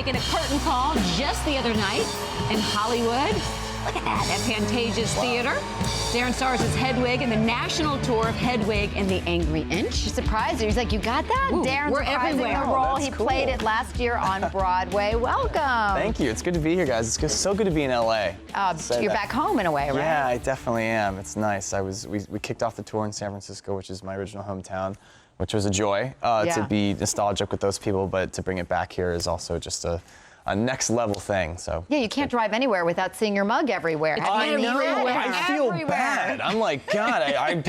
making a curtain call just the other night in Hollywood. Look at that, at Pantages Theater. Darren stars as Hedwig in the national tour of Hedwig and the Angry Inch. He surprised her. He's like, you got that? Ooh, Darren's we're reprising everywhere. the role. That's He cool. played it last year on Broadway. Welcome. Thank you. It's good to be here, guys. It's so good to be in LA. You're back home in a way, right? Yeah, I definitely am. It's nice. We kicked off the tour in San Francisco, which is my original hometown, which was a joy to be nostalgic with those people, but to bring it back here is also just a next level thing. So Yeah, you can't drive anywhere without seeing your mug everywhere. I know. I feel Everywhere. bad. I'm like, God,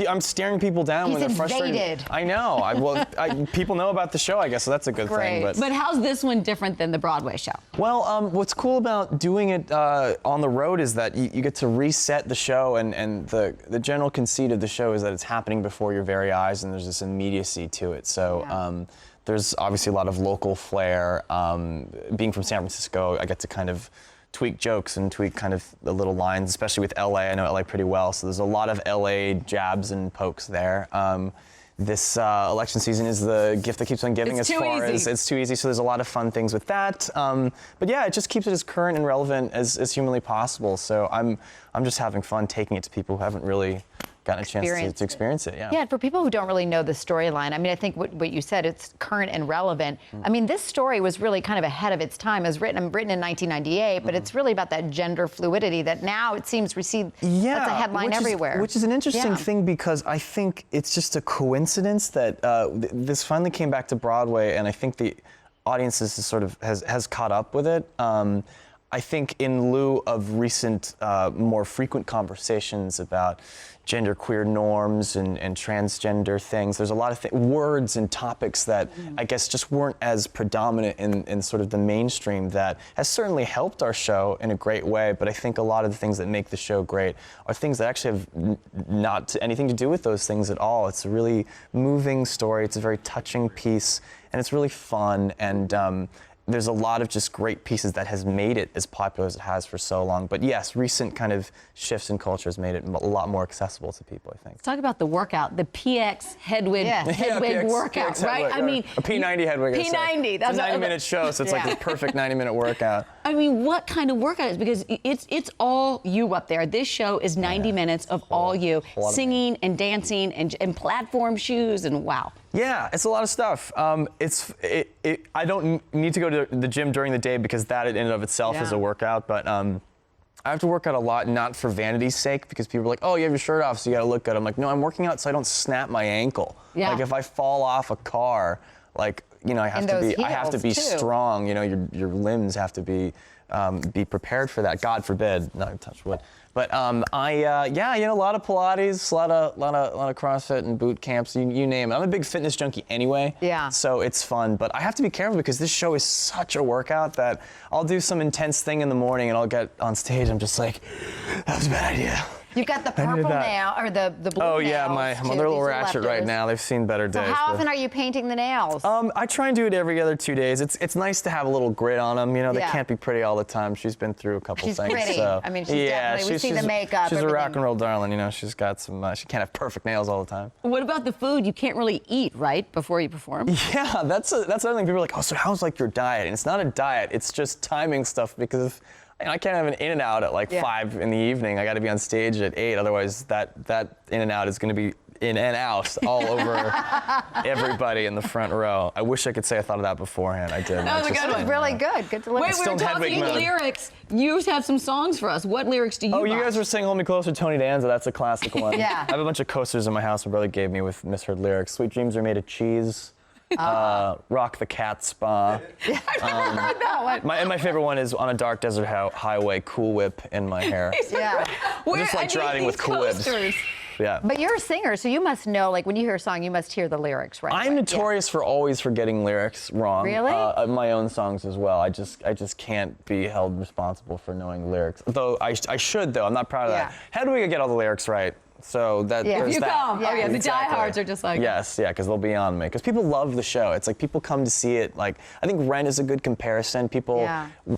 I'm staring people down when they're frustrated. Invaded. I know. People know about the show, I guess, so that's a good thing. But how's this one different than the Broadway show? Well, what's cool about doing it on the road is that you get to reset the show, and the general conceit of the show is that it's happening before your very eyes, and there's this immediacy to it. So there's obviously a lot of local flair. Being from San Francisco, I get to kind of tweak jokes and tweak kind of the little lines, especially with LA. I know LA pretty well, so there's a lot of LA jabs and pokes there. This election season is the gift that keeps on giving It's as too far easy. as it's too easy, so there's a lot of fun things with that. But yeah, it just keeps it as current and relevant as humanly possible. So I'm just having fun taking it to people who haven't really gotten a chance to experience it. Yeah. Yeah, for people who don't really know the storyline, I mean, I think what you said, it's current and relevant. I mean, this story was really kind of ahead of its time. It was written in 1998, but it's really about that gender fluidity that now it seems we see that's a headline everywhere. Which is an interesting thing, because I think it's just a coincidence that this finally came back to Broadway, and I think the audiences has caught up with it. I think in lieu of recent, more frequent conversations about genderqueer norms and transgender things, there's a lot of words and topics that I guess just weren't as predominant in sort of the mainstream, that has certainly helped our show in a great way, but I think a lot of the things that make the show great are things that actually have not anything to do with those things at all. It's a really moving story, it's a very touching piece, and it's really fun, and there's a lot of just great pieces that has made it as popular as it has for so long. But yes, recent kind of shifts in culture has made it a lot more accessible to people, I think. Let's talk about the workout, the PX Hedwig, Hedwig workout, PX right? Hedwig, I mean, a P90 Hedwig. P90. That's a 90-minute show, so it's like the perfect 90-minute workout. I mean, what kind of workout is? Because it's all you up there. This show is 90 minutes of all you, singing and dancing and platform shoes, and wow. Yeah, it's a lot of stuff. I don't need to go to the gym during the day, because that in and of itself is a workout, but I have to work out a lot, not for vanity's sake, because people are like, oh, you have your shirt off, so you gotta look good. I'm like, no, I'm working out so I don't snap my ankle. Yeah. Like if I fall off a car, like, you know, I have to be strong. You know, your limbs have to be prepared for that. God forbid, not touch wood. But yeah, you know, a lot of Pilates, a lot of CrossFit and boot camps, you name it. I'm a big fitness junkie anyway. Yeah. So it's fun, but I have to be careful, because this show is such a workout that I'll do some intense thing in the morning and I'll get on stage. I'm just like, that was a bad idea. You've got the purple nail, or the blue nails. Oh yeah, I'm a little These are ratchet right lefters. now. They've seen better days. So how often are you painting the nails? I try and do it every other 2 days. It's nice to have a little grit on them. You know, they can't be pretty all the time. She's been through a couple She's things. pretty. So. I mean, she's definitely, we see the makeup, She's everything. a rock and roll darling. You know, she's got some. She can't have perfect nails all the time. What about the food? You can't really eat, right, before you perform? Yeah, that's another thing. People are like, oh, so how's like your diet? And it's not a diet. It's just timing stuff, because if I can't have an In-N-Out at like 5 in the evening. I got to be on stage at 8. Otherwise, that In-N-Out is going to be in and out all over everybody in the front row. I wish I could say I thought of that beforehand. I didn't. That was a good one. Really good. Good delivery. Wait, we were talking lyrics. You have some songs for us. What lyrics do you Oh, buy? you guys were saying Hold Me Closer, Tony Danza. That's a classic one. Yeah. I have a bunch of coasters in my house my brother gave me with misheard lyrics. Sweet dreams are made of cheese. Rock the Cat Spa. I've never heard that one. And my favorite one is On a Dark Desert Highway, Cool Whip in my hair. Yeah. I just like driving with Cool Whips. Yeah. But you're a singer, so you must know, like when you hear a song, you must hear the lyrics, right? I'm notorious for always forgetting lyrics wrong. Really? My own songs as well. I just can't be held responsible for knowing the lyrics. Though I should, though. I'm not proud of that. Hedwig, I get all the lyrics right. So that Yeah. there's You that. come. Oh yeah, the diehards are just like. Yes, yeah, because they'll be on me. Because people love the show. It's like people come to see it. Like I think Rent is a good comparison. People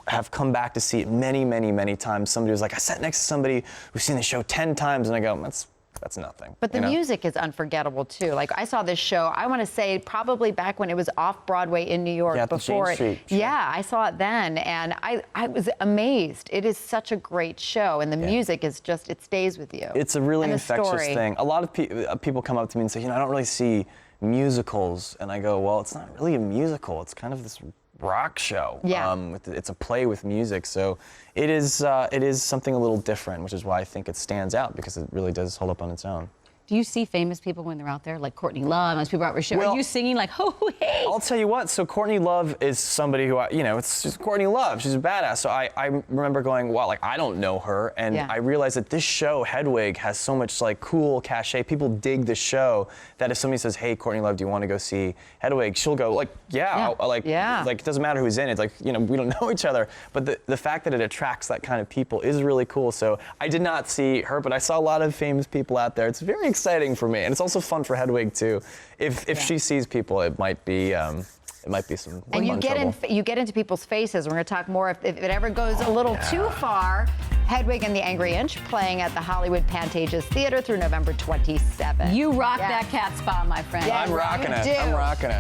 have come back to see it many, many, many times. Somebody was like, I sat next to somebody who's seen the show 10 times, and I go, that's that's nothing. But the music is unforgettable too. Like I saw this show, I want to say probably back when it was off Broadway in New York. Yeah, at the before Jane Street show. Yeah, I saw it then, and I was amazed. It is such a great show, and the music is just, it stays with you. It's a really And the infectious story. thing. A lot of people come up to me and say, I don't really see musicals, and I go, well, it's not really a musical. It's kind of this rock show. Yeah. It's a play with music, so it is something a little different, which is why I think it stands out, because it really does hold up on its own. Do you see famous people when they're out there, like Courtney Love? Most people are out for show. Well, are you singing like, oh, hey? I'll tell you what. So Courtney Love is somebody who it's just Courtney Love. She's a badass. So I remember going, wow, like I don't know her, and I realized that this show Hedwig has so much like cool cachet. People dig the show that if somebody says, hey, Courtney Love, do you want to go see Hedwig? She'll go like, like it doesn't matter who's in it. Like we don't know each other, but the fact that it attracts that kind of people is really cool. So I did not see her, but I saw a lot of famous people out there. It's very exciting for me, and it's also fun for Hedwig too. If she sees people, it might be some And you fun get trouble. you get into people's faces. We're going to talk more if it ever goes a little too far. Hedwig and the Angry Inch playing at the Hollywood Pantages Theater through November 27th. You rock that cat spa, my friend. Yeah, I'm rocking you it. do. I'm rocking it.